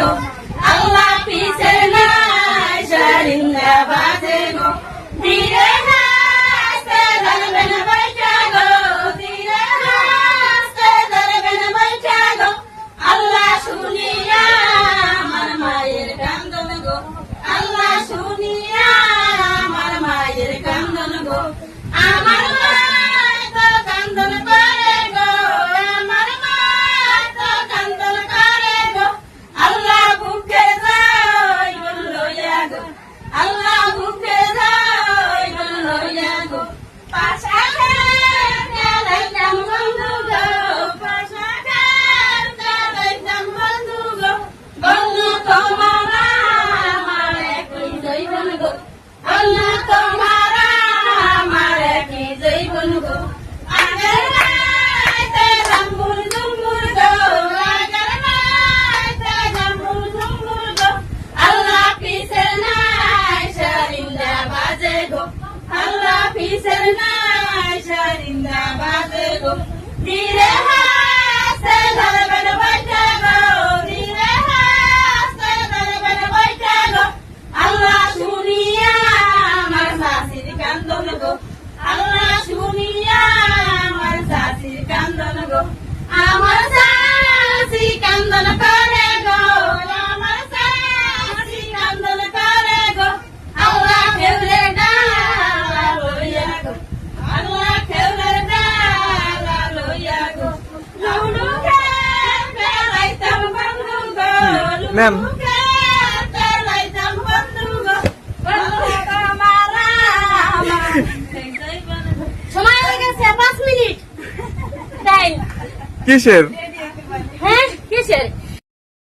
গো আল্লাহ পিছে নাই সারিন্দা বাজে গো ধীরে হাসতে ধরবেন বৈঠা গো ধীরে হাসতে ধরবেন বৈঠা গো আল্লাহ শুনিয়া আমার মায়ের কান্দন গো আল্লাহ শুনিয়া আমার মায়ের কান্দন গো আমার মা তো কান্দন করে গো আমার মা তো কান্দন করে গো আল্লাহ বুকে যাই বললইয়া গো আল্লাহ বুকে যাই বললইয়া গো পাশাকে লাইতাম বন্ধু গো পাশাকে লাইতাম বন্ধু গো বন্ধু তোমার আমার একই জৈবন গো বন্ধু তোমার আমার একই জৈবন গো আগের রাইতে জাম্বুর জুম্বুর গো আগের রাইতে জাম্বুর জুম্বুর গো আল্লাহ পিছের নাই সারিন্দা বাজে গো আল্লাহ পিছের নাই সারিন্দা বাজে গো ধীরে হাসতে ধরবেন বৈঠা গো ধীরে হাসতে ধরবেন বৈঠা গো আল্লাহ শুনিয়া আমার শাশির কান্দন গো আল্লাহ শুনিয়া আমার শাশির কান্দন গো আমার শাশি কান্দন করে গো আমার শাশি কান্দন করে গো আল্লাহ খেউরে ডালা লইয়া গো আল্লাহ খেউরে ডালা লইয়া গো লুডু খেলাইতাম বন্ধু গো ম্যাম। লুডু খেলাইতাম বন্ধু গো বন্ধু তোমার আমার সময় হয়ে গেছে 5 মিনিট টাইম কিসের